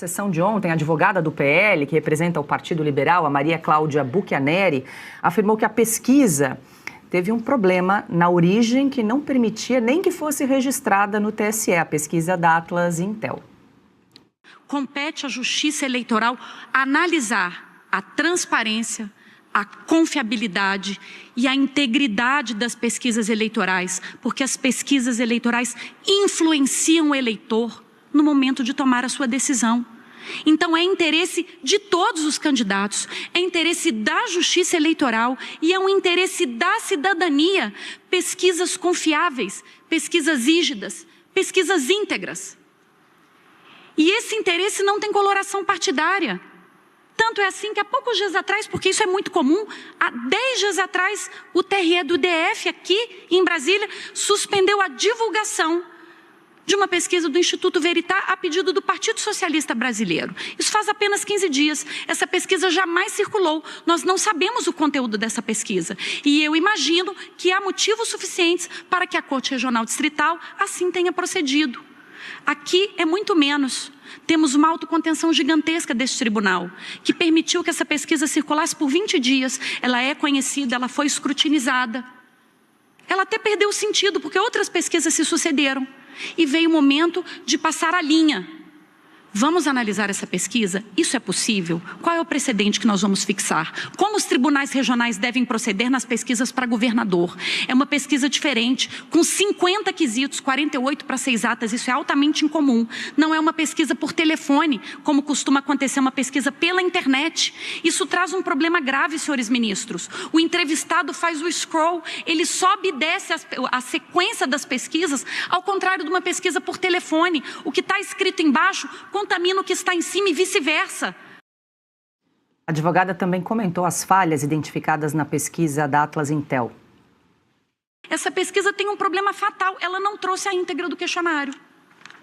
Na sessão de ontem, a advogada do PL, que representa o Partido Liberal, a Maria Cláudia Buchianeri, afirmou que a pesquisa teve um problema na origem que não permitia nem que fosse registrada no TSE, a pesquisa da Atlas Intel. Compete à Justiça Eleitoral analisar a transparência, a confiabilidade e a integridade das pesquisas eleitorais, porque as pesquisas eleitorais influenciam o eleitor no momento de tomar a sua decisão. Então é interesse de todos os candidatos, é interesse da Justiça Eleitoral e é um interesse da cidadania, pesquisas confiáveis, pesquisas rígidas, pesquisas íntegras. E esse interesse não tem coloração partidária. Tanto é assim que há poucos dias atrás, porque isso é muito comum, há 10 dias atrás, o TRE do DF aqui em Brasília suspendeu a divulgação de uma pesquisa do Instituto Veritá a pedido do Partido Socialista Brasileiro. Isso faz apenas 15 dias. Essa pesquisa jamais circulou. Nós não sabemos o conteúdo dessa pesquisa. E eu imagino que há motivos suficientes para que a Corte Regional Distrital assim tenha procedido. Aqui é muito menos. Temos uma autocontenção gigantesca deste tribunal, que permitiu que essa pesquisa circulasse por 20 dias. Ela é conhecida, ela foi escrutinizada. Ela até perdeu o sentido, porque outras pesquisas se sucederam. E veio o momento de passar a linha. Vamos analisar essa pesquisa? Isso é possível? Qual é o precedente que nós vamos fixar? Como os tribunais regionais devem proceder nas pesquisas para governador? É uma pesquisa diferente, com 50 quesitos, 48 para ser exatas, isso é altamente incomum. Não é uma pesquisa por telefone, como costuma acontecer uma pesquisa pela internet. Isso traz um problema grave, senhores ministros. O entrevistado faz o scroll, ele sobe e desce a sequência das pesquisas, ao contrário de uma pesquisa por telefone. O que está escrito embaixo contamina o que está em cima e vice-versa. A advogada também comentou as falhas identificadas na pesquisa da Atlas Intel. Essa pesquisa tem um problema fatal. Ela não trouxe a íntegra do questionário,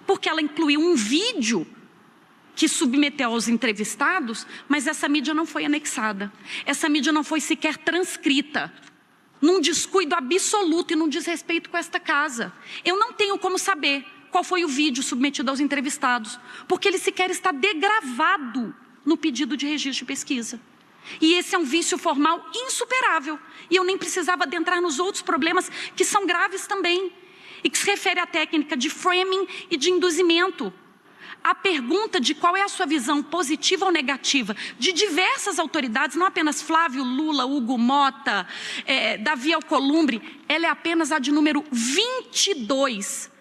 porque ela incluiu um vídeo que submeteu aos entrevistados, mas essa mídia não foi anexada. Essa mídia não foi sequer transcrita, num descuido absoluto e num desrespeito com esta casa. Eu não tenho como saber qual foi o vídeo submetido aos entrevistados, porque ele sequer está degravado no pedido de registro de pesquisa. E esse é um vício formal insuperável. E eu nem precisava adentrar nos outros problemas que são graves também, e que se refere à técnica de framing e de induzimento. A pergunta de qual é a sua visão positiva ou negativa de diversas autoridades, não apenas Flávio, Lula, Hugo Mota, Davi Alcolumbre, ela é apenas a de número 22,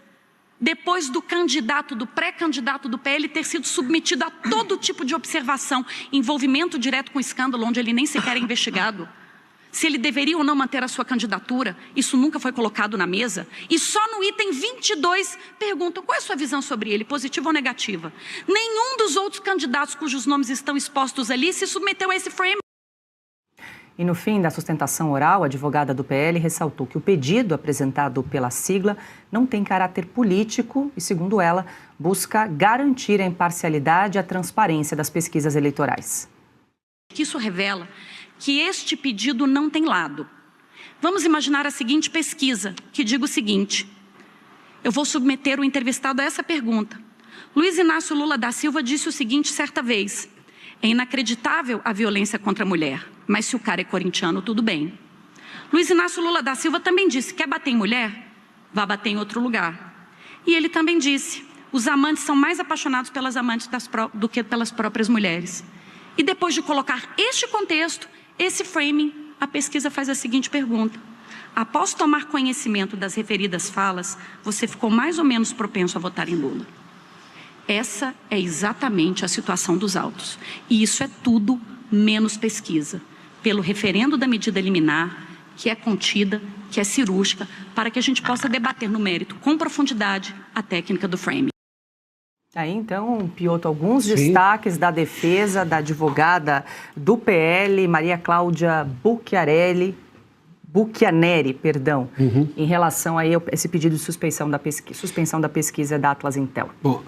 depois do candidato, do pré-candidato do PL ter sido submetido a todo tipo de observação, envolvimento direto com o escândalo, onde ele nem sequer é investigado. Se ele deveria ou não manter a sua candidatura, isso nunca foi colocado na mesa. E só no item 22 perguntam qual é a sua visão sobre ele, positiva ou negativa. Nenhum dos outros candidatos cujos nomes estão expostos ali se submeteu a esse frame. E no fim da sustentação oral, a advogada do PL ressaltou que o pedido apresentado pela sigla não tem caráter político e, segundo ela, busca garantir a imparcialidade e a transparência das pesquisas eleitorais. Isso revela que este pedido não tem lado. Vamos imaginar a seguinte pesquisa, que diga o seguinte: eu vou submeter o entrevistado a essa pergunta. Luiz Inácio Lula da Silva disse o seguinte certa vez: é inacreditável a violência contra a mulher, mas se o cara é corintiano, tudo bem. Luiz Inácio Lula da Silva também disse: quer bater em mulher? Vá bater em outro lugar. E ele também disse: os amantes são mais apaixonados pelas amantes do que pelas próprias mulheres. E depois de colocar este contexto, esse framing, a pesquisa faz a seguinte pergunta: após tomar conhecimento das referidas falas, você ficou mais ou menos propenso a votar em Lula? Essa é exatamente a situação dos autos. E isso é tudo menos pesquisa. Pelo referendo da medida liminar, que é contida, que é cirúrgica, para que a gente possa debater no mérito, com profundidade, a técnica do framing. Aí, então, Piotr, alguns destaques da defesa da advogada do PL, Maria Cláudia Buchianeri, em relação a esse pedido de suspensão da pesquisa da Atlas Intel. Bom,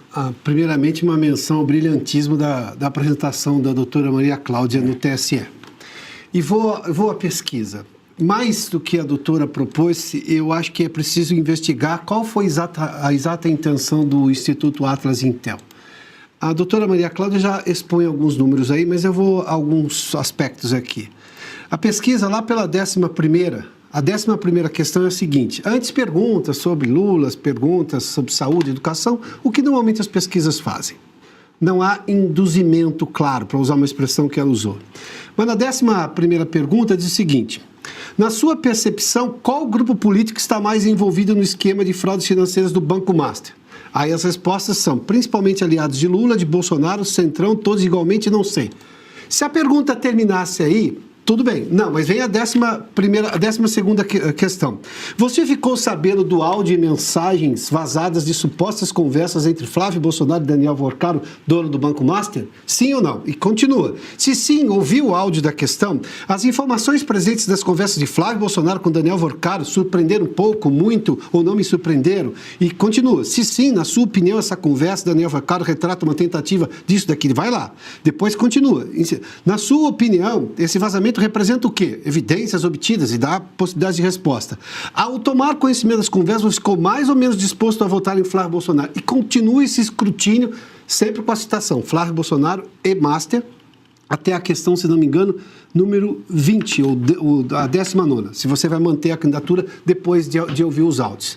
primeiramente uma menção ao brilhantismo da apresentação da doutora Maria Cláudia no TSE. E vou à pesquisa. Mais do que a doutora propôs, eu acho que é preciso investigar qual foi a exata intenção do Instituto Atlas Intel. A doutora Maria Cláudia já expõe alguns números aí, mas eu vou a alguns aspectos aqui. A pesquisa lá pela 11ª, a 11ª questão é a seguinte: antes perguntas sobre Lula, perguntas sobre saúde, educação, o que normalmente as pesquisas fazem. Não há induzimento claro, para usar uma expressão que ela usou. Mas na 11ª pergunta diz o seguinte: na sua percepção, qual grupo político está mais envolvido no esquema de fraudes financeiras do Banco Master? Aí as respostas são principalmente aliados de Lula, de Bolsonaro, Centrão, todos igualmente, não sei. Se a pergunta terminasse aí, tudo bem. Não, mas vem a 12ª questão. Você ficou sabendo do áudio e mensagens vazadas de supostas conversas entre Flávio Bolsonaro e Daniel Vorcaro, dono do Banco Master? Sim ou não? E continua. Se sim, ouviu o áudio da questão, as informações presentes das conversas de Flávio Bolsonaro com Daniel Vorcaro surpreenderam pouco, muito ou não me surpreenderam? E continua. Se sim, na sua opinião, essa conversa Daniel Vorcaro retrata uma tentativa disso, daquilo. Vai lá. Depois continua. Na sua opinião, esse vazamento representa o quê? Evidências obtidas e dá possibilidade de resposta. Ao tomar conhecimento das conversas, você ficou mais ou menos disposto a votar em Flávio Bolsonaro. E continua esse escrutínio, sempre com a citação Flávio Bolsonaro e Master, até a questão, se não me engano, número 20, ou a 19ª, se você vai manter a candidatura depois de ouvir os áudios.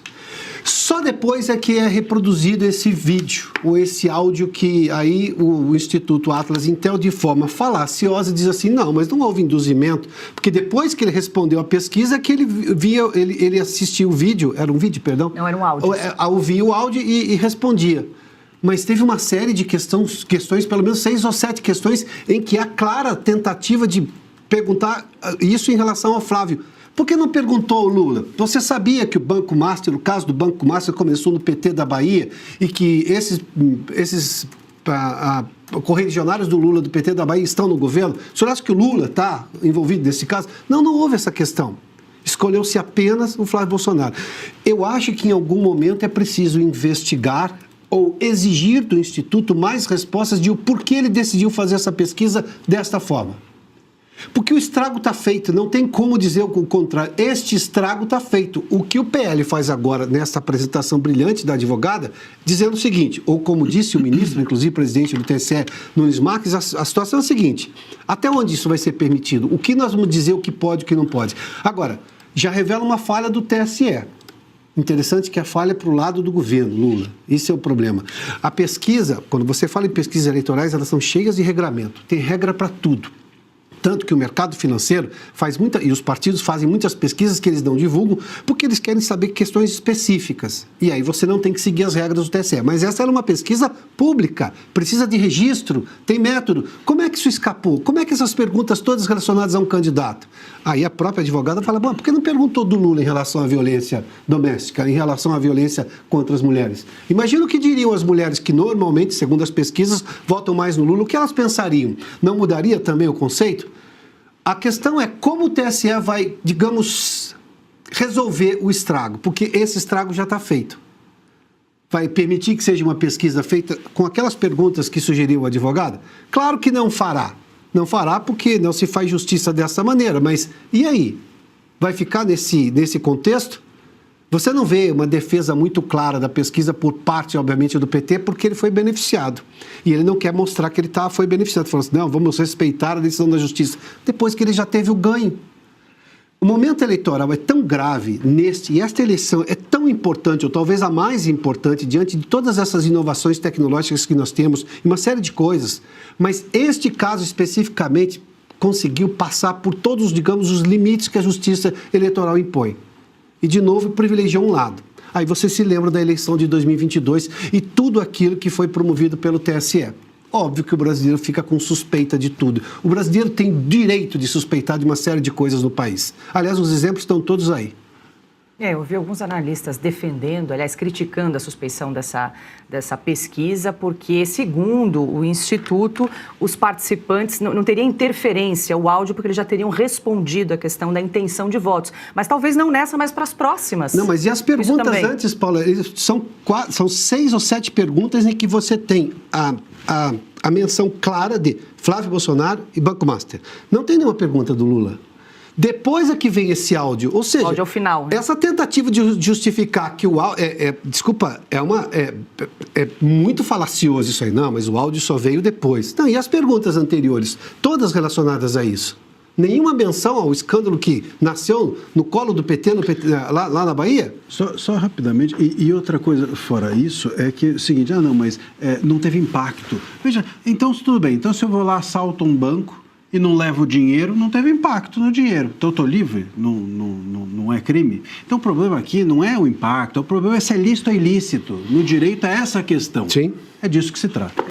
Só depois é que é reproduzido esse vídeo, ou esse áudio que aí o Instituto Atlas Intel, de forma falaciosa, diz assim: não, mas não houve induzimento, porque depois que ele respondeu a pesquisa, que ele assistiu o vídeo, era um vídeo, perdão? Não, era um áudio. Ouvia o áudio e respondia. Mas teve uma série de questões, pelo menos 6 ou 7 questões, em que há clara tentativa de perguntar isso em relação ao Flávio. Por que não perguntou ao Lula? Você sabia que o Banco Master, o caso do Banco Master começou no PT da Bahia e que esses correligionários do Lula do PT da Bahia estão no governo? O senhor acha que o Lula está envolvido nesse caso? Não, não houve essa questão. Escolheu-se apenas o Flávio Bolsonaro. Eu acho que em algum momento é preciso investigar ou exigir do Instituto mais respostas de o porquê ele decidiu fazer essa pesquisa desta forma. Porque o estrago está feito, não tem como dizer o contrário. Este estrago está feito. O que o PL faz agora, nessa apresentação brilhante da advogada, dizendo o seguinte, ou como disse o ministro, inclusive presidente do TSE, Nunes Marques, a situação é a seguinte: até onde isso vai ser permitido? O que nós vamos dizer, o que pode e o que não pode? Agora, já revela uma falha do TSE. Interessante que a falha é para o lado do governo, Lula. Esse é o problema. A pesquisa, quando você fala em pesquisas eleitorais, elas são cheias de regramento. Tem regra para tudo. Tanto que o mercado financeiro faz e os partidos fazem muitas pesquisas que eles não divulgam porque eles querem saber questões específicas. E aí você não tem que seguir as regras do TSE. Mas essa era uma pesquisa pública, precisa de registro, tem método. Como é que isso escapou? Como é que essas perguntas todas relacionadas a um candidato? Aí a própria advogada fala: bom, por que não perguntou do Lula em relação à violência doméstica, em relação à violência contra as mulheres? Imagina o que diriam as mulheres que normalmente, segundo as pesquisas, votam mais no Lula. O que elas pensariam? Não mudaria também o conceito? A questão é como o TSE vai, digamos, resolver o estrago, porque esse estrago já está feito. Vai permitir que seja uma pesquisa feita com aquelas perguntas que sugeriu o advogado? Claro que não fará. Não fará porque não se faz justiça dessa maneira, mas e aí? Vai ficar nesse contexto? Você não vê uma defesa muito clara da pesquisa por parte, obviamente, do PT, porque ele foi beneficiado. E ele não quer mostrar que ele foi beneficiado. Falando assim: não, vamos respeitar a decisão da justiça. Depois que ele já teve o ganho. O momento eleitoral é tão grave e esta eleição é tão importante, ou talvez a mais importante, diante de todas essas inovações tecnológicas que nós temos, e uma série de coisas, mas este caso especificamente conseguiu passar por todos, digamos, os limites que a justiça eleitoral impõe. E, de novo, privilegiou um lado. Aí você se lembra da eleição de 2022 e tudo aquilo que foi promovido pelo TSE. Óbvio que o brasileiro fica com suspeita de tudo. O brasileiro tem direito de suspeitar de uma série de coisas no país. Aliás, os exemplos estão todos aí. Eu vi alguns analistas defendendo, aliás, criticando a suspeição dessa pesquisa, porque, segundo o Instituto, os participantes não teriam interferência, o áudio, porque eles já teriam respondido a questão da intenção de votos. Mas talvez não nessa, mas para as próximas. Não, mas e as perguntas antes, Paula? São 6 ou 7 perguntas em que você tem a menção clara de Flávio Bolsonaro e Banco Master. Não tem nenhuma pergunta do Lula. Depois é que vem esse áudio. Ou seja, o áudio é o final, né? Essa tentativa de justificar que o áudio... Desculpa, é muito falacioso isso aí. Não, mas o áudio só veio depois. Não, e as perguntas anteriores? Todas relacionadas a isso. Nenhuma menção ao escândalo que nasceu no colo do PT, lá na Bahia? Só rapidamente, e outra coisa fora isso é que é o seguinte, mas não teve impacto. Veja, então tudo bem, então se eu vou lá, assalto um banco e não levo dinheiro, não teve impacto no dinheiro. Então eu estou livre? Não é crime? Então o problema aqui não é o impacto, o problema é se é lícito ou ilícito. No direito é essa a questão. Sim. É disso que se trata.